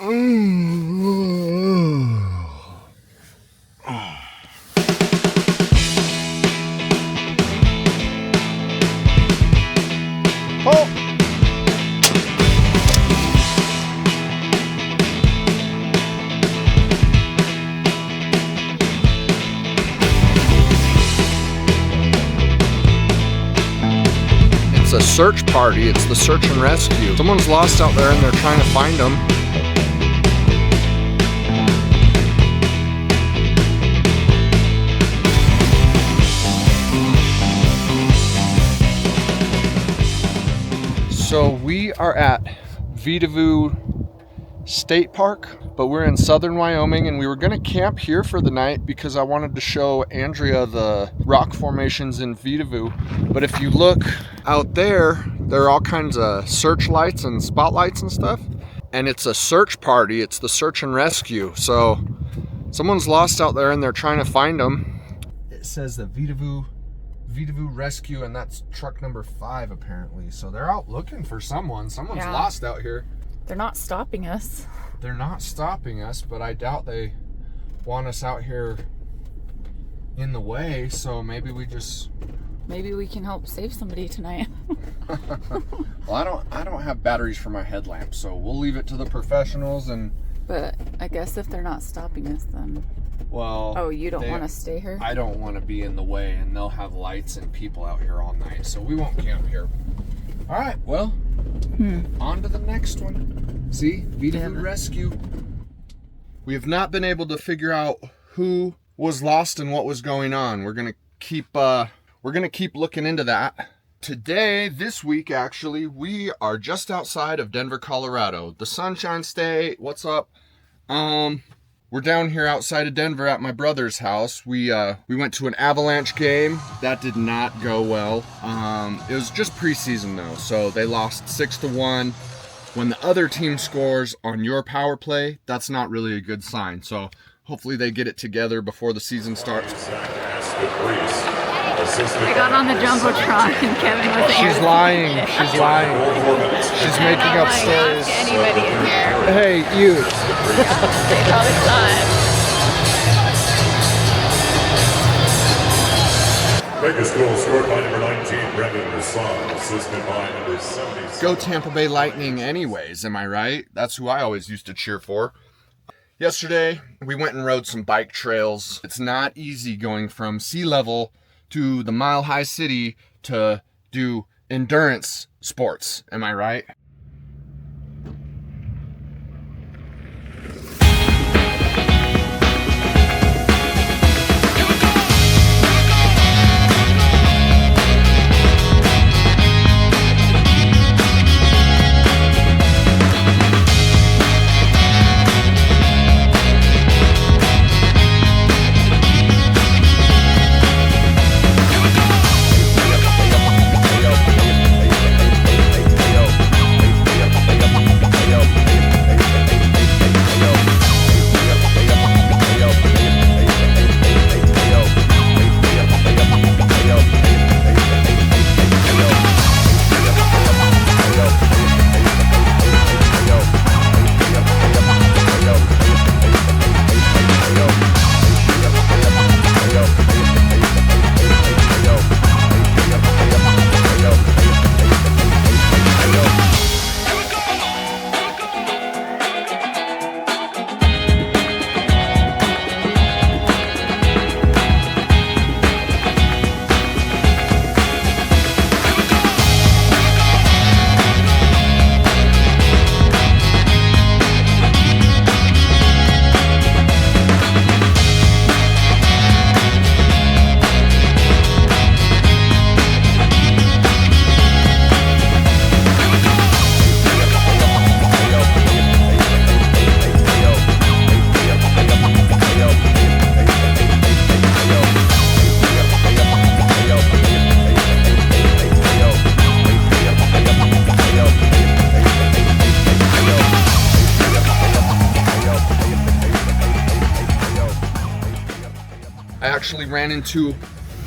It's a search party. It's the search and rescue. Someone's lost out there and they're trying to find them. So we are at Vidavoo State Park, but we're in southern Wyoming, and we were gonna camp here for the night because I wanted to show Andrea the rock formations in Vidavoo. But if you look out there, there are all kinds of searchlights and spotlights and stuff, and it's a search party. It's the search and rescue. So someone's lost out there and they're trying to find them. It says the Vidavoo Rescue, and that's truck number 5 apparently. So they're out looking for someone. Someone's lost out here. They're not stopping us. They're not stopping us, but I doubt they want us out here in the way, so maybe we can help save somebody tonight. Well, I don't have batteries for my headlamp, so we'll leave it to the professionals. But I guess if they're not stopping us, then you don't want to stay here? I don't want to be in the way, and they'll have lights and people out here all night, so we won't camp here. All right, well, on to the next one. See, Vidavoo Rescue. We have not been able to figure out who was lost and what was going on. We're gonna keep looking into that. Today, this week actually, we are just outside of Denver, Colorado, the Sunshine State. What's up? We're down here outside of Denver at my brother's house. We went to an Avalanche game. That did not go well. It was just preseason though, so they lost 6-1. When the other team scores on your power play, that's not really a good sign. So hopefully they get it together before the season starts. I got on the Jumbotron and Kevin was there. She's lying. She's lying. She's making up stories. Anybody in here? Hey, you. All the time. Biggest goal scored by number 19, Brendan Rasson, assisted by number 76. Go Tampa Bay Lightning anyways, am I right? That's who I always used to cheer for. Yesterday, we went and rode some bike trails. It's not easy going from sea level to the Mile High City to do endurance sports, am I right? I actually ran into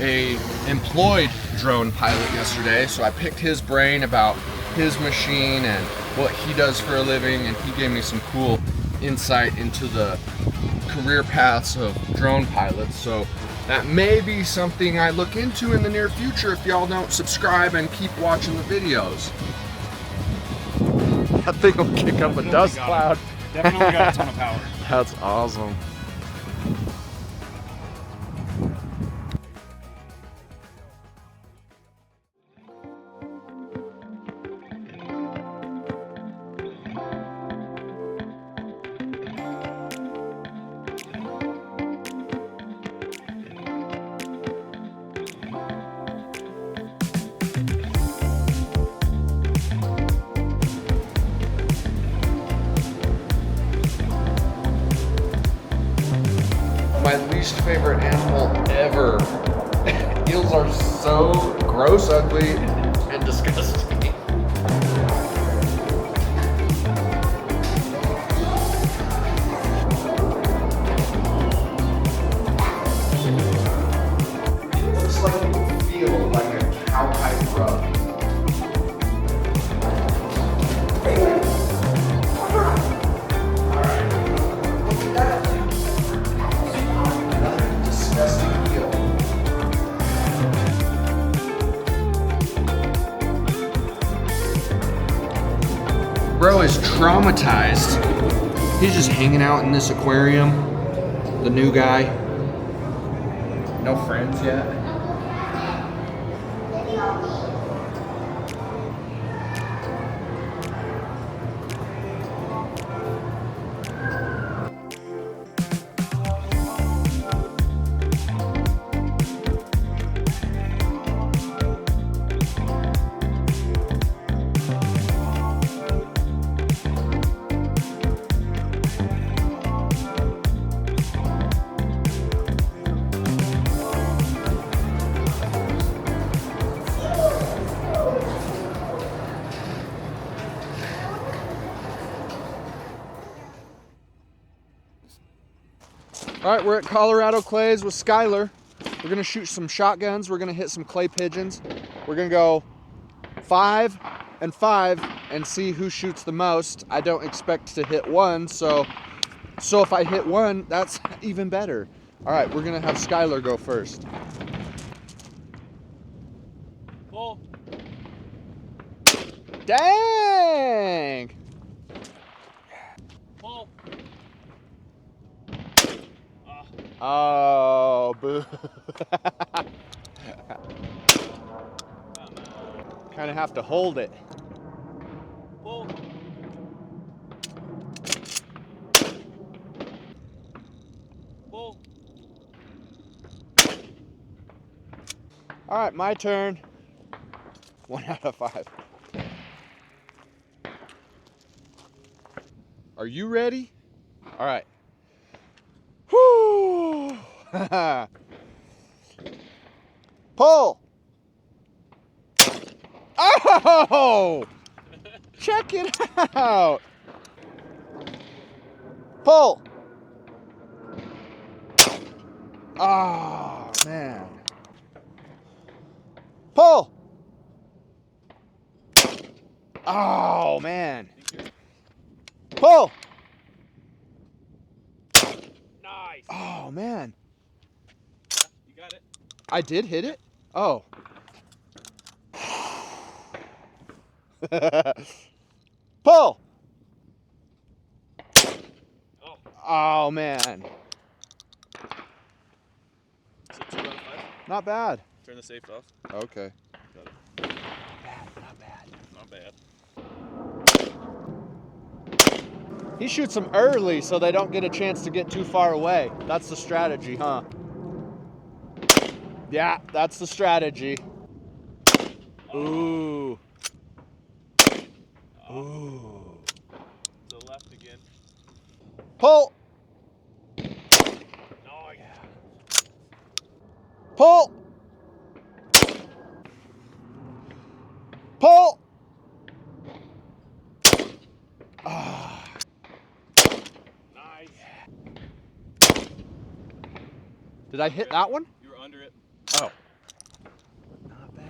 a employed drone pilot yesterday, so I picked his brain about his machine and what he does for a living, and he gave me some cool insight into the career paths of drone pilots. So that may be something I look into in the near future if y'all don't subscribe and keep watching the videos. That thing will kick up a dust cloud. Definitely got a ton of power. That's awesome. My least favorite animal ever. Eels are so gross, ugly, and disgusting. It looks like it would feel like a cowhide rub. Bro is traumatized. He's just hanging out in this aquarium. The new guy. No friends yet. All right, we're at Colorado Clays with Skylar. We're gonna shoot some shotguns. We're gonna hit some clay pigeons. We're gonna go 5 and 5 and see who shoots the most. I don't expect to hit one, so if I hit one, that's even better. All right, we're gonna have Skylar go first. Pull. Dang! Pull. Oh, boo. Kind of have to hold it. Pull. Pull. All right, my turn. 1 out of 5. Are you ready? All right. Whoo! Pull! Oh! Check it out! Pull! Oh, man. Pull! Oh, man. Pull! Nice. Oh, man. You got it. I did hit it? Oh. Pull! Oh. Oh, man. Is it 2 out of 5? Not bad. Turn the safe off. Okay. Got it. Not bad. Not bad. He shoots them early so they don't get a chance to get too far away. That's the strategy, huh? Yeah, that's the strategy. Ooh. Ooh. To the left again. Pull! Nice. Pull! Pull! Ah. Nice. Did I hit that one? You were under it. Oh. Not bad.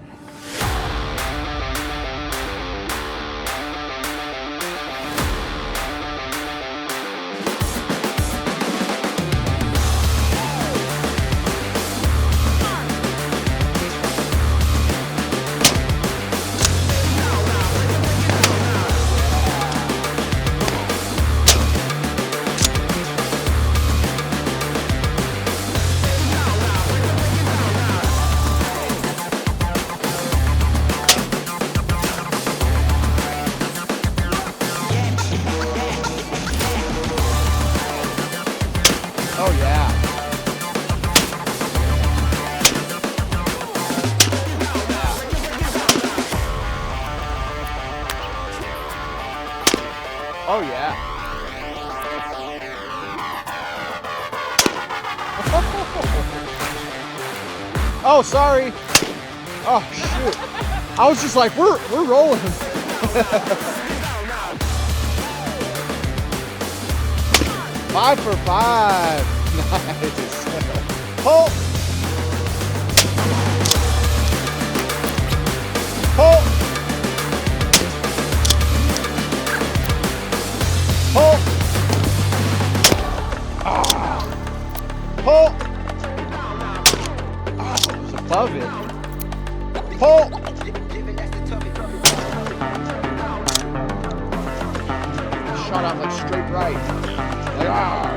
Oh yeah. Oh yeah. Oh, sorry. Oh shoot. I was just like, we're rolling. 5 for 5. Nice. Pull. Pull. Pull. Pull. Oh, it was above it. Pull. Shot out like straight right. Like, ah.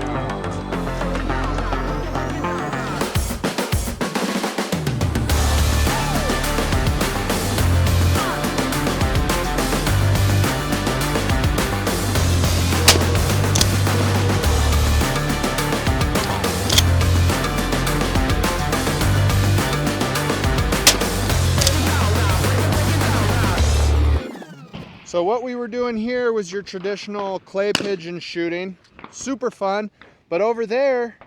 So what we were doing here was your traditional clay pigeon shooting. Super fun. But over there,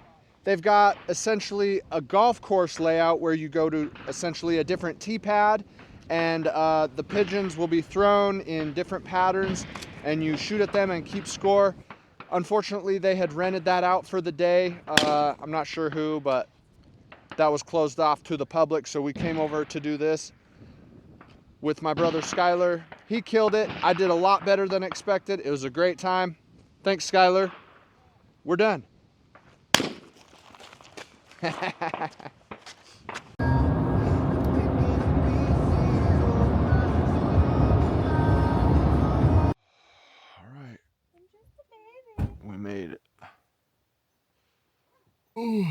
they've got essentially a golf course layout where you go to essentially a different tee pad, and the pigeons will be thrown in different patterns, and you shoot at them and keep score. Unfortunately, they had rented that out for the day. I'm not sure who, but that was closed off to the public, so we came over to do this with my brother Skyler. He killed it. I did a lot better than expected. It was a great time. Thanks, Skyler. We're done. All right. We made it. Ooh.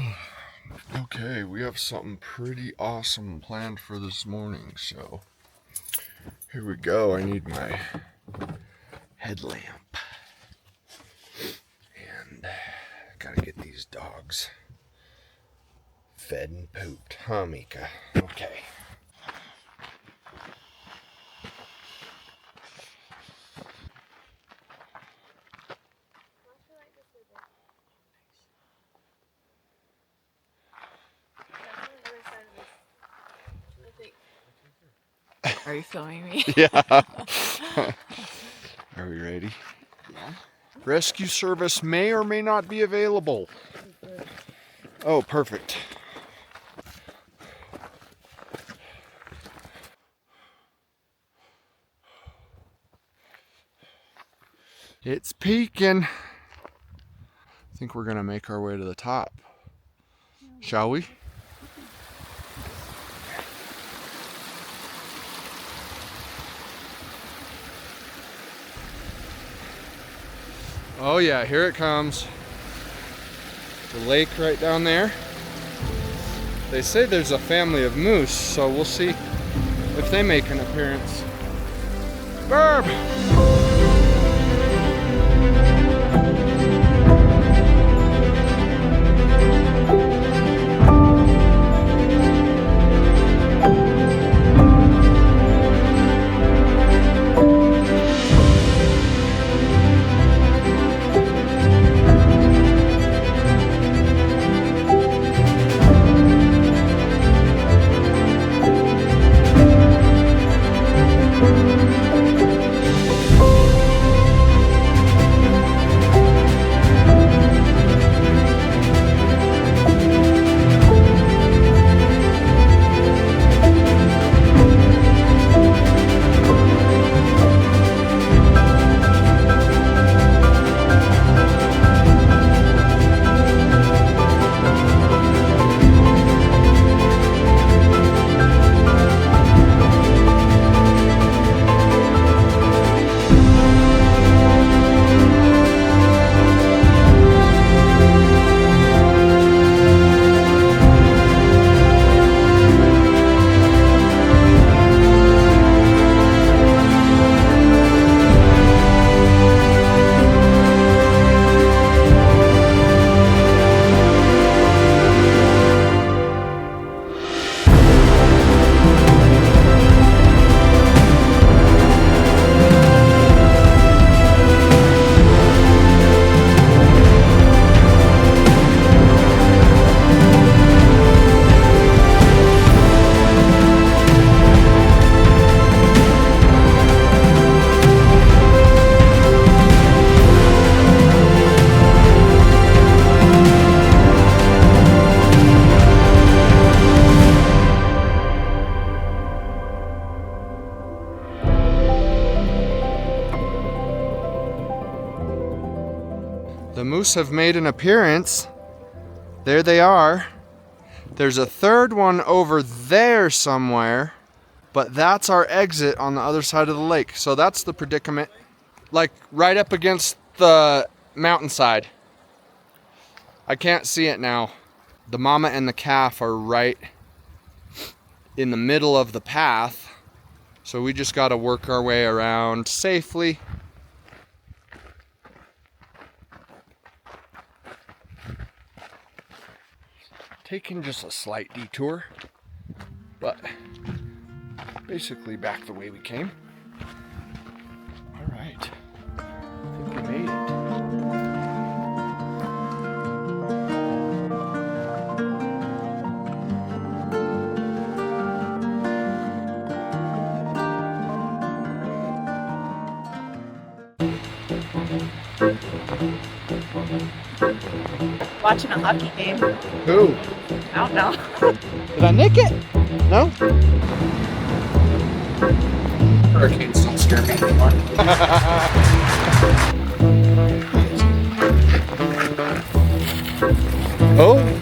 Okay, we have something pretty awesome planned for this morning, so here we go. I need my headlamp. And gotta get these dogs fed and pooped, huh, Mika? Okay. Are you filming me? Yeah. Are we ready? Yeah. Rescue service may or may not be available. Oh, perfect. It's peaking. I think we're gonna make our way to the top. Shall we? Oh yeah, here it comes. The lake right down there. They say there's a family of moose, so we'll see if they make an appearance. Burb! The moose have made an appearance. There they are. There's a third one over there somewhere, but that's our exit on the other side of the lake. So that's the predicament, like right up against the mountainside. I can't see it now. The mama and the calf are right in the middle of the path. So we just got to work our way around safely. Taking just a slight detour, but basically back the way we came. All right, I think we made it. Watching a hockey game. Who? I don't know. Did I nick it? No? Hurricanes don't scare me anymore. Oh.